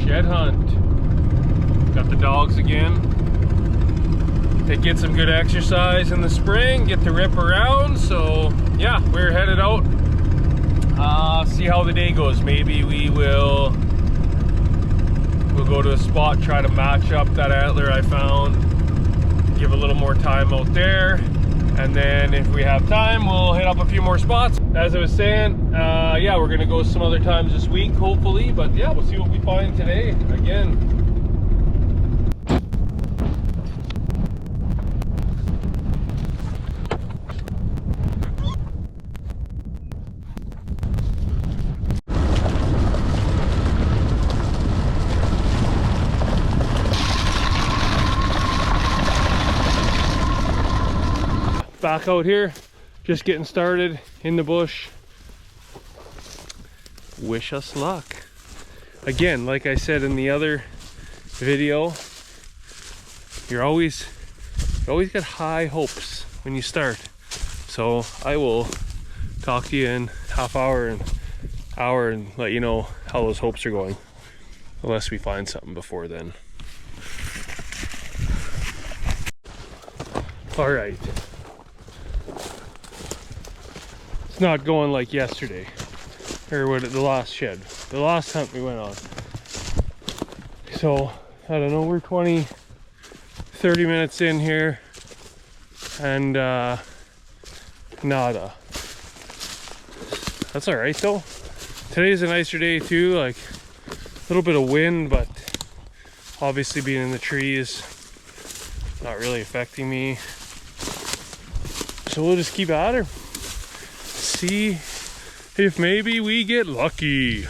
Shed hunt. Got the dogs again. They get some good exercise in the spring, get to rip around. So yeah, we're headed out. See how the day goes. Maybe we'll go to a spot, try to match up that antler I found, give a little more time out there, and then if we have time, we'll hit up a few more spots. As I was saying, yeah, we're gonna go some other times this week, hopefully, but yeah, we'll see what we find today. Again, back out here, just getting started in the bush. Wish us luck. Again, like I said in the other video, you always got high hopes when you start. So I will talk to you in half hour and hour and let you know how those hopes are going, unless we find something before then. All right. It's not going like yesterday, or what, the last shed, the last hunt we went on. So I don't know, we're 20-30 minutes in here and nada. That's all right though. Today's a nicer day too, like a little bit of wind, but obviously being in the trees not really affecting me. So we'll just keep at her. See if maybe we get lucky.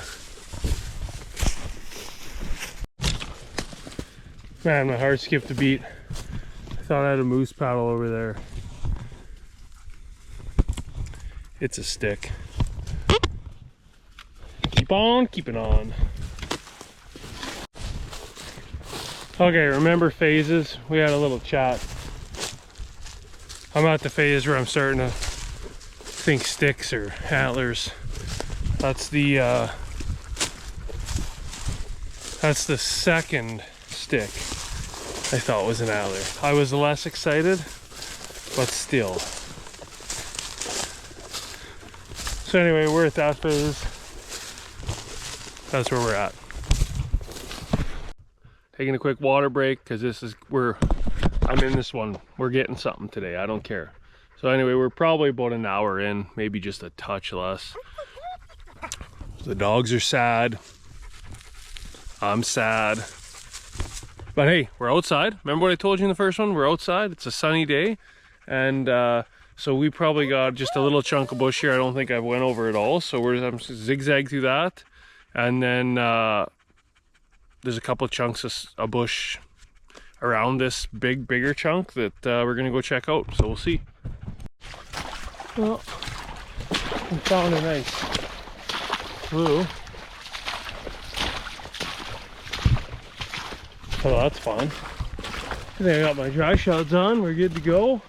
Man, my heart skipped a beat. I thought I had a moose paddle over there. It's a stick. Keep on keeping on. Okay, remember phases? We had a little chat. I'm at the phase where I'm starting to think sticks or antlers. That's the second stick I thought was an antler. I was less excited, but still. So anyway, we're at that phase. That's where we're at. Taking a quick water break because I'm in this one. We're getting something today. I don't care. So anyway, we're probably about an hour in, maybe just a touch less. The dogs are sad. I'm sad. But hey, we're outside. Remember what I told you in the first one? We're outside. It's a sunny day. And so we probably got just a little chunk of bush here. I don't think I went over it all. So I'm zigzag through that. And then there's a couple chunks of bush around this bigger chunk that we're gonna go check out. So we'll see. Well, we found a nice blue. So that's fun. I think I got my dry shots on. We're good to go.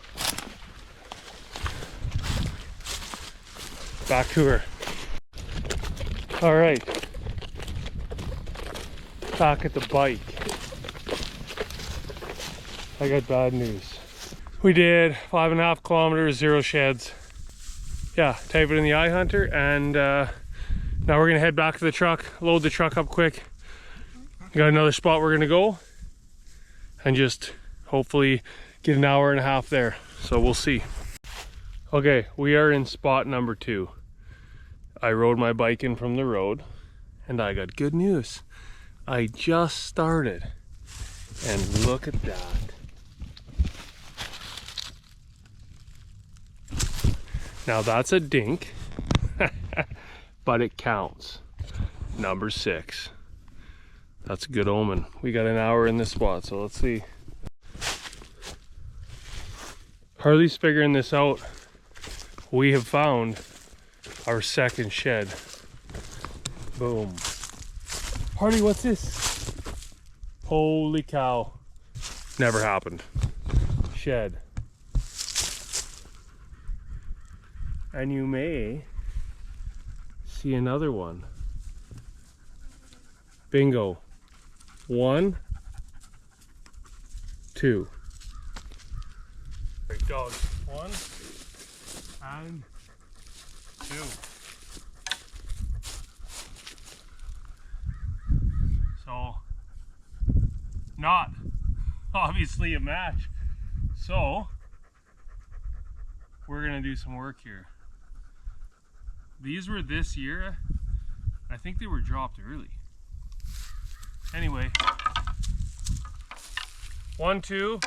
Back to her. All right. Back at the bike. I got bad news. We did 5.5 kilometers, 0 sheds. Yeah, type it in the iHunter, and now we're gonna head back to the truck, load the truck up quick. Got another spot we're gonna go, and just hopefully get an hour and a half there. So we'll see. Okay, we are in spot number 2. I rode my bike in from the road, and I got good news. I just started, and look at that. Now that's a dink, but it counts. Number 6. That's a good omen. We got an hour in this spot, so let's see. Harley's figuring this out. We have found our second shed. Boom. Harley, what's this? Holy cow. Never happened. Shed. And you may see another one. Bingo. 1, 2. Great dog. 1 and 2. So, not obviously a match. So, we're gonna do some work here. These were this year. I think they were dropped early. Anyway, 1, 2.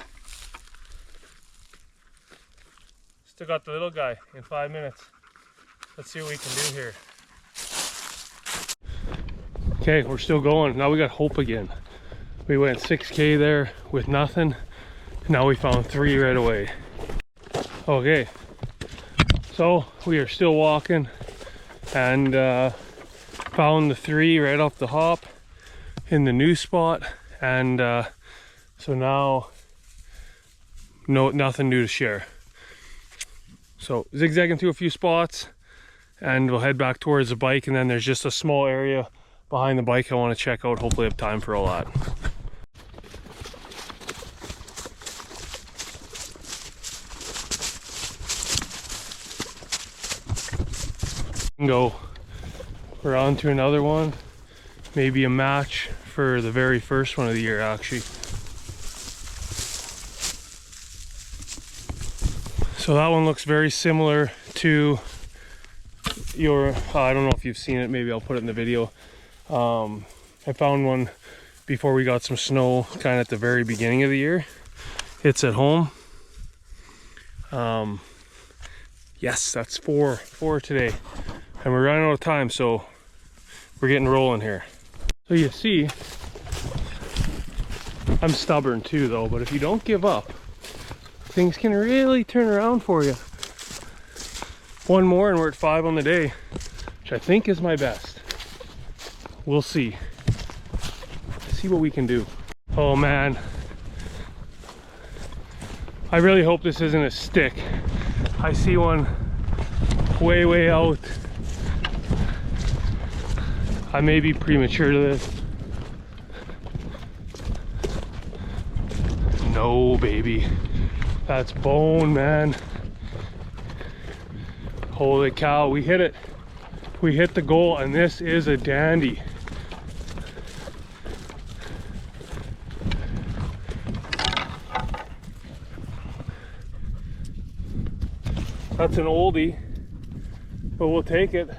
Still got the little guy in 5 minutes. Let's see what we can do here. Okay, we're still going. Now we got hope again. We went 6K there with nothing. Now we found 3 right away. Okay, so we are still walking and found the 3 right off the hop in the new spot, and so now nothing new to share. So zigzagging through a few spots and we'll head back towards the bike, and then there's just a small area behind the bike I want to check out. Hopefully I have time for all that. Go. We're on to another one. Maybe a match for the very first one of the year, actually. So that one looks very similar to your, I don't know if you've seen it, maybe I'll put it in the video. I found one before we got some snow, kind of at the very beginning of the year. It's at home. Yes, that's four today. And we're running out of time, so we're getting rolling here. So you see, I'm stubborn too though, but if you don't give up, things can really turn around for you. One more and we're at 5 on the day, which I think is my best. We'll see. See what we can do. Oh man. I really hope this isn't a stick. I see one way out. I may be premature to this. No, baby. That's bone, man. Holy cow, we hit it. We hit the goal, and this is a dandy. That's an oldie, but we'll take it.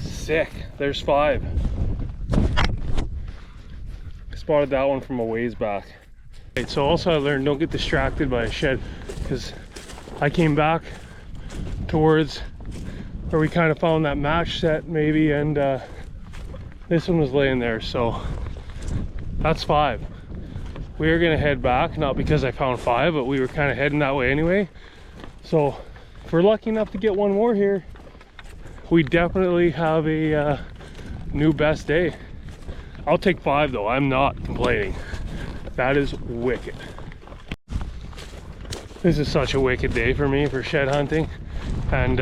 Sick. There's 5. Spotted that one from a ways back. Right, so also I learned, don't get distracted by a shed, because I came back towards where we kind of found that match set maybe, and this one was laying there. So that's 5. We are gonna head back, not because I found 5, but we were kind of heading that way anyway. So if we're lucky enough to get one more here, we definitely have a new best day. I'll take 5 though, I'm not complaining. That is wicked. This is such a wicked day for me for shed hunting, and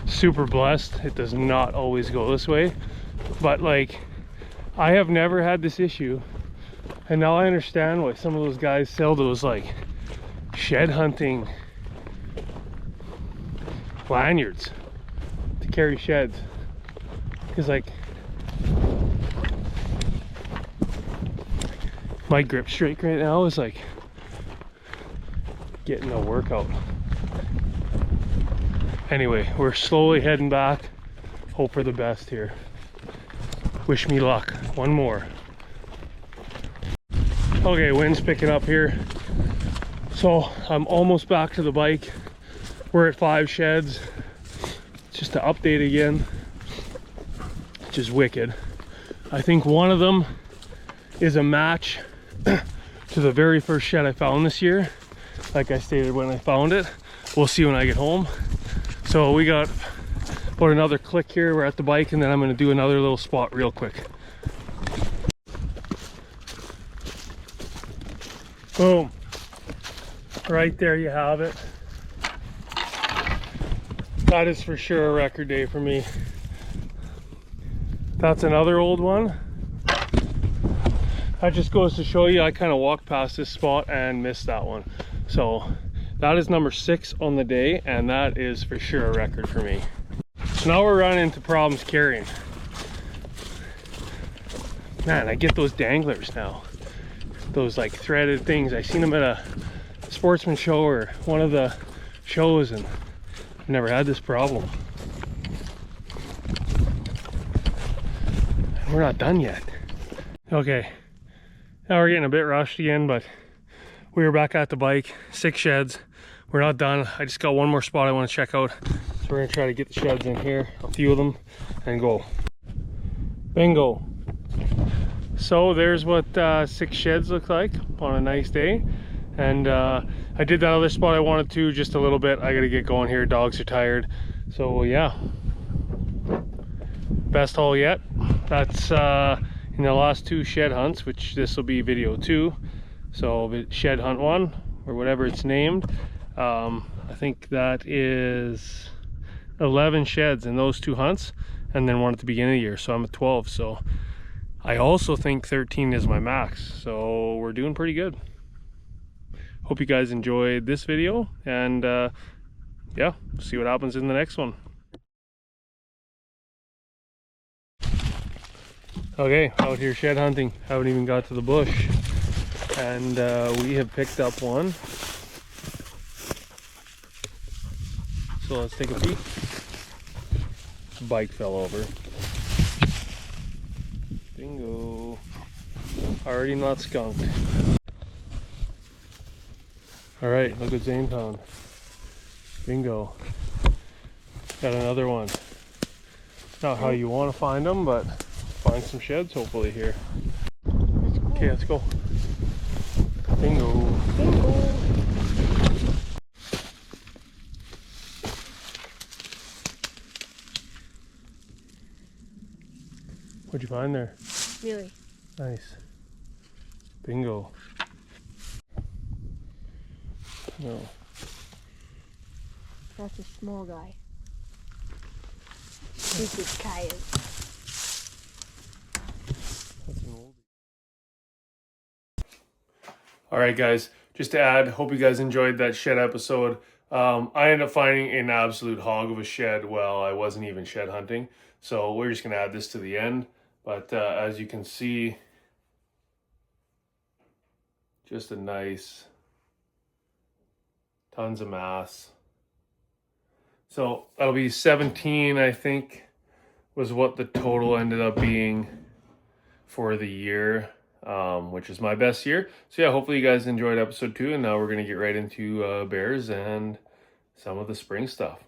super blessed. It does not always go this way, but like, I have never had this issue, and now I understand why some of those guys sell those like shed hunting lanyards to carry sheds, because like my grip strength right now is like getting a workout. Anyway, we're slowly heading back. Hope for the best here. Wish me luck. One more. Okay, wind's picking up here. So I'm almost back to the bike. We're at 5 sheds. Just to update again, which is wicked. I think one of them is a match to the very first shed I found this year. Like I stated when I found it. We'll see when I get home. So we got about another click here. We're at the bike, and then I'm going to do another little spot real quick. Boom. Right there you have it. That is for sure a record day for me. That's another old one. That just goes to show you I kind of walked past this spot and missed that one. So that is number 6 on the day, and that is for sure a record for me. So now we're running into problems carrying. Man, I get those danglers now. Those like threaded things. I seen them at a sportsman show or one of the shows, and I've never had this problem. We're not done yet. Okay, now we're getting a bit rushed again, but we were back at the bike. 6 sheds. We're not done. I just got one more spot I want to check out. So we're gonna try to get the sheds in here, a few of them, and go. Bingo. So there's what 6 sheds look like on a nice day. And I did that other spot I wanted to just a little bit. I gotta get going here. Dogs are tired. So yeah, best haul yet. That's in the last 2 shed hunts, which this will be video 2. So shed hunt 1, or whatever it's named. I think that is 11 sheds in those 2 hunts, and then one at the beginning of the year, so I'm at 12. So I also think 13 is my max, so we're doing pretty good. Hope you guys enjoyed this video, and yeah, see what happens in the next one. Okay, out here shed hunting. Haven't even got to the bush, and we have picked up one. So let's take a peek. Bike fell over. Bingo. Already not skunked. Alright, look what Zane found. Bingo. Got another one. Not how you want to find them, but find some sheds hopefully here. Okay, let's go. Bingo. Bingo. What'd you find there? Really? Nice. Bingo. No. That's a small guy. This is coyote. That's an oldie. Alright guys, just to add, hope you guys enjoyed that shed episode. I ended up finding an absolute hog of a shed while I wasn't even shed hunting. So we're just going to add this to the end. But as you can see, just a nice, tons of mass. So that'll be 17, I think, was what the total ended up being for the year, which is my best year. So yeah, hopefully you guys enjoyed episode 2, and now we're going to get right into bears and some of the spring stuff.